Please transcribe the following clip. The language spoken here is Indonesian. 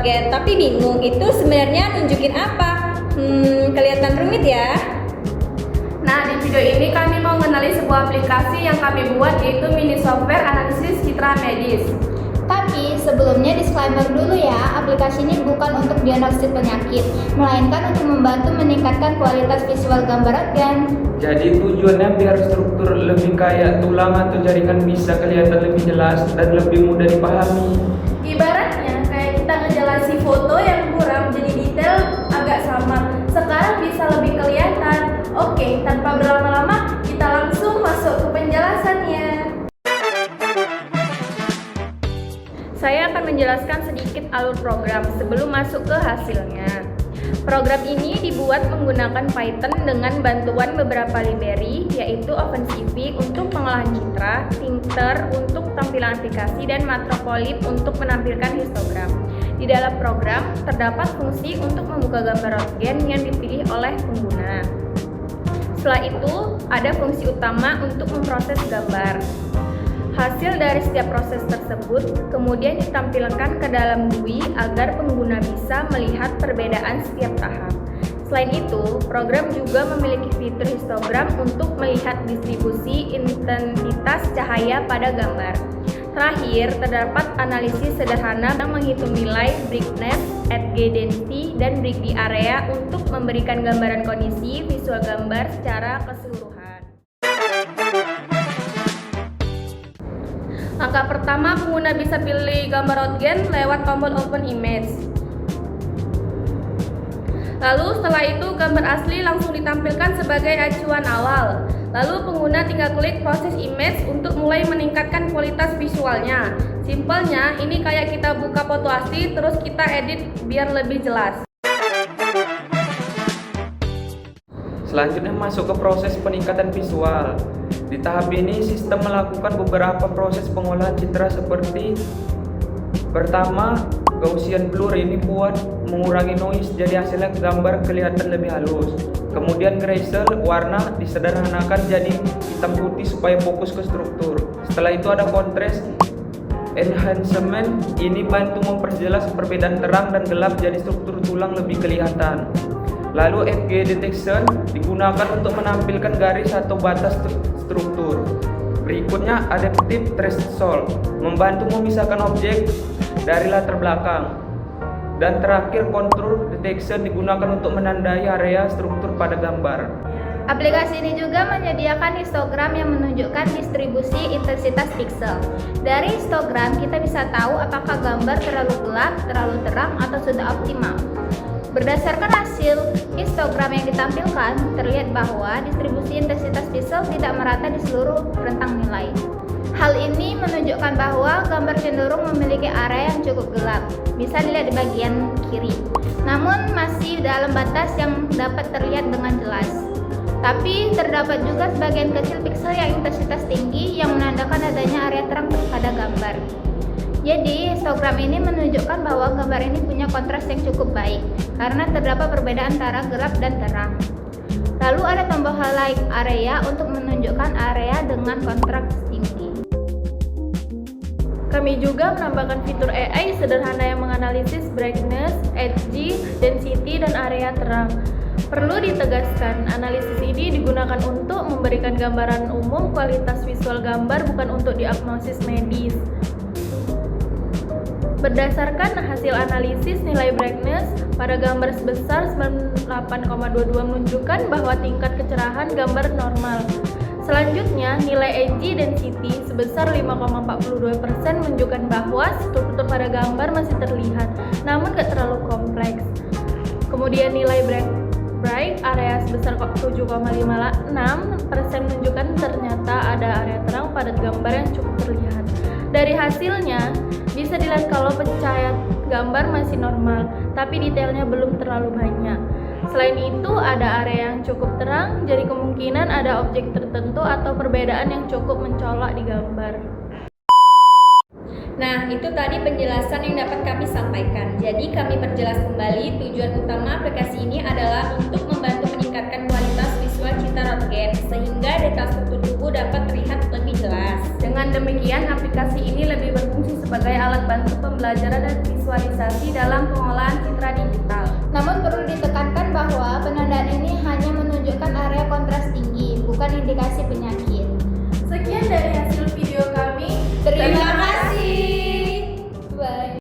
Röntgen tapi bingung itu sebenarnya nunjukin apa? Kelihatan rumit ya? Nah, di video ini kami mau mengenali sebuah aplikasi yang kami buat, yaitu mini software analisis citra medis. Tapi sebelumnya disclaimer dulu ya, aplikasi ini bukan untuk diagnosis penyakit, melainkan untuk membantu meningkatkan kualitas visual gambar röntgen. Jadi tujuannya biar struktur lebih kayak tulang atau jaringan bisa kelihatan lebih jelas dan lebih mudah dipahami. Ibaratnya kayak kita ngejelasi foto yang kurang jadi detail agak samar. Sekarang bisa lebih kelihatan. Oke, tanpa berlama-lama kita langsung masuk ke penjelasannya. Saya akan menjelaskan sedikit alur program sebelum masuk ke hasilnya. Program ini dibuat menggunakan Python dengan bantuan beberapa library, yaitu OpenCV untuk pengolahan citra, Tinker untuk tampilan aplikasi, dan Matplotlib untuk menampilkan histogram. Di dalam program terdapat fungsi untuk membuka gambar röntgen yang dipilih oleh pengguna. Setelah itu, ada fungsi utama untuk memproses gambar. Hasil dari setiap proses tersebut kemudian ditampilkan ke dalam GUI agar pengguna bisa melihat perbedaan setiap tahap. Selain itu, program juga memiliki fitur histogram untuk melihat distribusi intensitas cahaya pada gambar. Terakhir, terdapat analisis sederhana yang menghitung nilai brightness, edge density, dan brightness area untuk memberikan gambaran kondisi visual gambar secara keseluruhan. Langkah pertama, pengguna bisa pilih gambar röntgen lewat tombol Open Image. Lalu setelah itu gambar asli langsung ditampilkan sebagai acuan awal. Lalu pengguna tinggal klik proses image untuk mulai meningkatkan kualitas visualnya. Simpelnya ini kayak kita buka foto asli terus kita edit biar lebih jelas. Selanjutnya masuk ke proses peningkatan visual. Di tahap ini sistem melakukan beberapa proses pengolahan citra seperti pertama, Gaussian blur ini buat mengurangi noise jadi hasilnya gambar kelihatan lebih halus. Kemudian grayscale, warna disederhanakan jadi hitam putih supaya fokus ke struktur. Setelah itu ada contrast enhancement, ini bantu memperjelas perbedaan terang dan gelap jadi struktur tulang lebih kelihatan. Lalu edge detection digunakan untuk menampilkan garis atau batas struktur. Berikutnya adaptive threshold membantu memisahkan objek dari latar belakang. Dan terakhir contour detection digunakan untuk menandai area struktur pada gambar. Aplikasi ini juga menyediakan histogram yang menunjukkan distribusi intensitas pixel. Dari histogram kita bisa tahu apakah gambar terlalu gelap, terlalu terang, atau sudah optimal. Berdasarkan hasil histogram yang ditampilkan, terlihat bahwa distribusi intensitas pixel tidak merata di seluruh rentang nilai. Hal ini menunjukkan bahwa gambar cenderung memiliki area yang cukup gelap, bisa dilihat di bagian kiri. Namun masih dalam batas yang dapat terlihat dengan jelas. Tapi terdapat juga sebagian kecil pixel yang intensitas tinggi yang menandakan adanya area terang pada gambar. Jadi, histogram ini menunjukkan bahwa gambar ini punya kontras yang cukup baik karena terdapat perbedaan antara gelap dan terang. Lalu ada tombol highlight area untuk menunjukkan area dengan kontras tinggi. Kami juga menambahkan fitur AI sederhana yang menganalisis brightness, edge, density, dan area terang. Perlu ditegaskan, analisis ini digunakan untuk memberikan gambaran umum kualitas visual gambar, bukan untuk diagnosis medis. Berdasarkan hasil analisis, nilai brightness pada gambar sebesar 98,22 menunjukkan bahwa tingkat kecerahan gambar normal. Selanjutnya, nilai edge density sebesar 5,42% menunjukkan bahwa struktur pada gambar masih terlihat, namun tidak terlalu kompleks. Kemudian nilai bright area sebesar 7,56% menunjukkan ternyata ada area terang pada gambar yang cukup terlihat. Dari hasilnya, bisa dilihat kalau pencahayaan gambar masih normal, tapi detailnya belum terlalu banyak. Selain itu, ada area yang cukup terang, jadi kemungkinan ada objek tertentu atau perbedaan yang cukup mencolok di gambar. Nah, itu tadi penjelasan yang dapat kami sampaikan. Jadi kami perjelas kembali, tujuan utama aplikasi ini adalah untuk membantu meningkatkan kualitas visual citra röntgen sehingga detail struktur tubuh dapat terlihat lebih jelas. Dengan demikian, aplikasi ini lebih berfungsi sebagai alat bantu pembelajaran dan visualisasi dalam pengolahan citra digital. Namun perlu ditekankan bahwa penandaan ini hanya menunjukkan area kontras tinggi, bukan indikasi